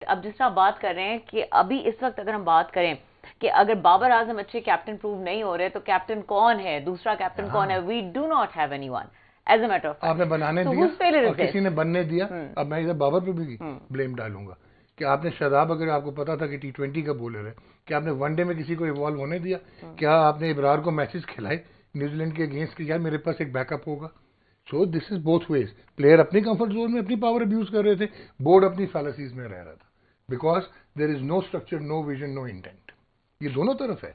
अब जिस तरह आप बात कर रहे हैं कि अभी इस वक्त अगर हम बात करें कि अगर बाबर आजम अच्छे कैप्टन प्रूव नहीं हो रहे तो कैप्टन कौन है, दूसरा कैप्टन कौन है? We do not have anyone as a matter of आपने फैक्ट। बनाने सो दिया हुज फेलियर और इज दिस? किसी ने बनने दिया। अब मैं इधर बाबर पे भी ब्लेम डालूंगा कि आपने शादाब, अगर आपको पता था कि T20 का बॉलर है, कि आपने वनडे में किसी को इवॉल्व होने दिया? क्या आपने इब्रार को मैचेस खिलाए न्यूजीलैंड के अगेंस्ट कि यार मेरे पास एक बैकअप होगा? So this is both ways. Player अपनी कंफर्ट जोन में अपनी पावर अब्यूज कर रहे थे, बोर्ड अपनी फैलेसीज में रह रहा था, because there is no structure, no vision, no intent. ये दोनों तरफ है।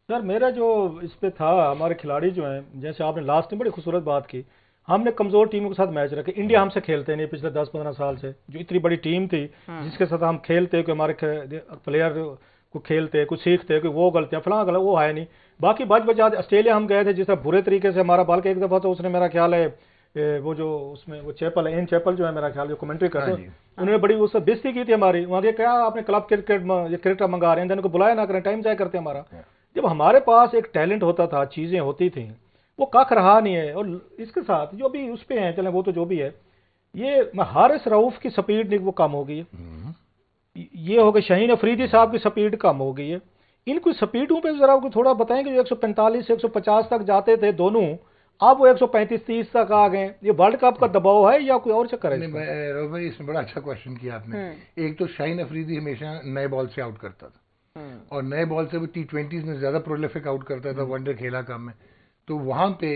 सर मेरा जो इस पे था, हमारे खिलाड़ी जो हैं, जैसे आपने लास्ट में बड़ी खूबसूरत बात की, हमने कमज़ोर टीमों के साथ मैच रखे। इंडिया हमसे खेलते नहीं पिछले 10-15 साल से, जो इतनी बड़ी टीम थी जिसके साथ हम खेलते, कि हमारे प्लेयर को खेलते, कुछ सीखते, कि वो गलतियाँ फलां गलत, वो है नहीं। बाकी बच बचा ऑस्ट्रेलिया हम गए थे, जिस तरह बुरे तरीके से हमारा बाल के एक दफ़ा तो उसने, मेरा ख्याल है वो जो उसमें वो चैपल है, इन चैपल जो है मेरा ख्याल जो कमेंट्री करते हैं, उन्होंने बड़ी उससे बेइज्जती की थी हमारी। वहाँ के क्या आपने क्लब क्रिकेट मंगा रहे हैं, इनको बुलाया ना करें, टाइम जाया करते हमारा। जब हमारे पास एक टैलेंट होता था, चीज़ें होती थी, वो कख रहा नहीं है। और इसके साथ जो भी उस पे हैं, चले वो तो जो भी है, ये हारिस रऊफ की स्पीड वो कम हो गई है, ये हो गई शाहीन अफरीदी साहब की स्पीड कम हो गई है। इनको स्पीडों पे जरा थोड़ा बताएं कि जो 145 से 150 तक जाते थे दोनों, अब वो 135-30 तक आ गए। ये वर्ल्ड कप का दबाव है या कोई और चक्कर है? भाई इसमें बड़ा अच्छा क्वेश्चन किया आपने। एक तो शाहीन अफरीदी हमेशा नए बॉल से आउट करता था, और नए बॉल से वो T20s में ज्यादा प्रोलिफिक आउट करता था, वनडे खेला कम है। तो वहां पे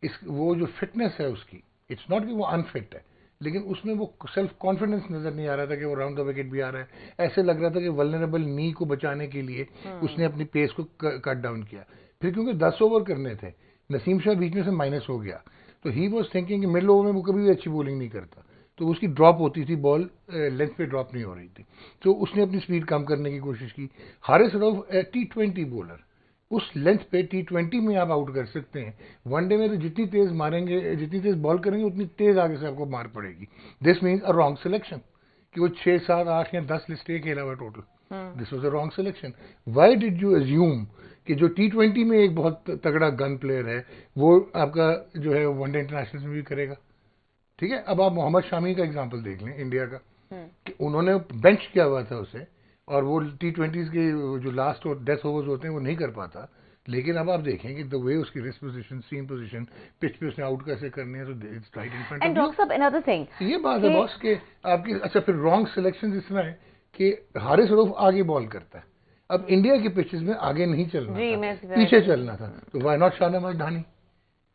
इस वो जो फिटनेस है उसकी, इट्स नॉट कि वो अनफिट है, लेकिन उसमें वो सेल्फ कॉन्फिडेंस नजर नहीं आ रहा था कि वो राउंड द विकेट भी आ रहा है। ऐसे लग रहा था कि वल्नरेबल नी को बचाने के लिए उसने अपनी पेस को कट डाउन किया। फिर क्योंकि 10 ओवर करने थे, नसीम शाह बीच में से माइनस हो गया, तो ही वॉज थिंकिंग कि मिडिल ओवर में वो कभी भी अच्छी बॉलिंग नहीं करता, तो उसकी ड्रॉप होती थी, बॉल लेंथ पे ड्रॉप नहीं हो रही थी, तो उसने अपनी स्पीड कम करने की कोशिश की। हारिस रऊफ T20 बॉलर, उस लेंथ पे T20 में आप आउट कर सकते हैं, वनडे में तो जितनी तेज मारेंगे, जितनी तेज बॉल करेंगे, उतनी तेज आगे से आपको मार पड़ेगी। This means a wrong selection कि वो 6, 7, 8 या 10 लिस्ट खेला हुआ total. This was a wrong selection. Why did you assume कि जो T20 में एक बहुत तगड़ा गन प्लेयर है, वो आपका जो है वनडे इंटरनेशनल में भी करेगा? ठीक है, अब आप मोहम्मद शामी का एग्जांपल देख लें इंडिया का, कि उन्होंने बेंच किया हुआ था उसे, और वो T20s के जो लास्ट और डेथ ओवर्स होते हैं वो नहीं कर पाता। लेकिन अब आप देखें कि द वे उसकी रिस्ट पोजीशन, सीम पोजीशन, पिच पे उसने आउट कैसे करने हैं, तो it's right in front of and doctor साहब अनदर थिंग, ये बात है बॉस के आपकी। अच्छा, फिर रॉन्ग सिलेक्शन इस तरह है कि हारिस रऊफ आगे बॉल करता है, अब इंडिया के पिचेस में आगे नहीं चलना था, पीछे चलना था, तो वाई नॉट शाहनवाज धानी,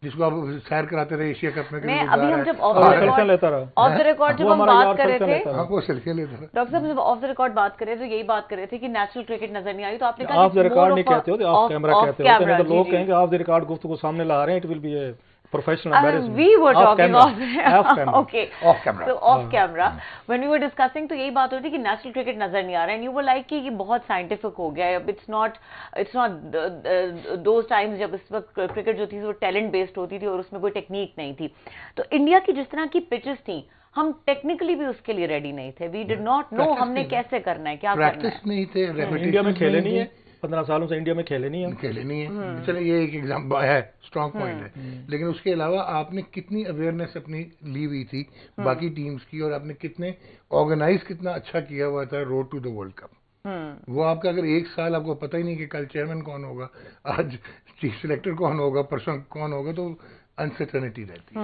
जिसको आप सैर कराते रहे एशिया कप में। मैं अभी हम जब ऑफ द रिकॉर्ड जब हम बात कर रहे थे, वो सेल्फी लेता था। डॉक्टर साहब जब ऑफ द रिकॉर्ड बात कर रहे थे तो यही बात कर रहे थे कि नेचुरल क्रिकेट नजर नहीं आई, तो आपने कहा ऑफ द रिकॉर्ड नहीं कहते हो, ऑफ कैमरा कहते हो, तो लोग कहेंगे ऑफ द रिकॉर्ड गुफ्तगू सामने ला रहे हैं, it will be A professional embarrassment. We were talking off camera. Okay, off camera. So off camera when we were discussing, तो यही बात हो रही थी कि नेशनल क्रिकेट नजर नहीं आ रहा है, and you were like कि ये बहुत साइंटिफिक हो गया है। It's not those times जब इस वक्त क्रिकेट जो थी वो टैलेंट बेस्ड होती थी और उसमें कोई टेक्निक नहीं थी। तो इंडिया की जिस तरह की पिचेस थी, हम टेक्निकली भी उसके लिए रेडी नहीं थे। वी डिड नॉट नो हमने कैसे करना है, क्या करना है। प्रैक्टिस नहीं थे, इंडिया में खेले नहीं है, 15 सालों से इंडिया में खेले नहीं है। चले ये एक एग्जाम्पल है, स्ट्रॉन्ग पॉइंट है, लेकिन उसके अलावा आपने कितनी अवेयरनेस अपनी ली हुई थी बाकी टीम्स की, और आपने कितने ऑर्गेनाइज कितना अच्छा किया हुआ था road to the world cup. वो आपका अगर एक साल आपको पता ही नहीं कि कल चेयरमैन कौन होगा, आज चीफ सिलेक्टर कौन होगा, परसों कौन होगा, तो अनसर्टेनिटी रहती है।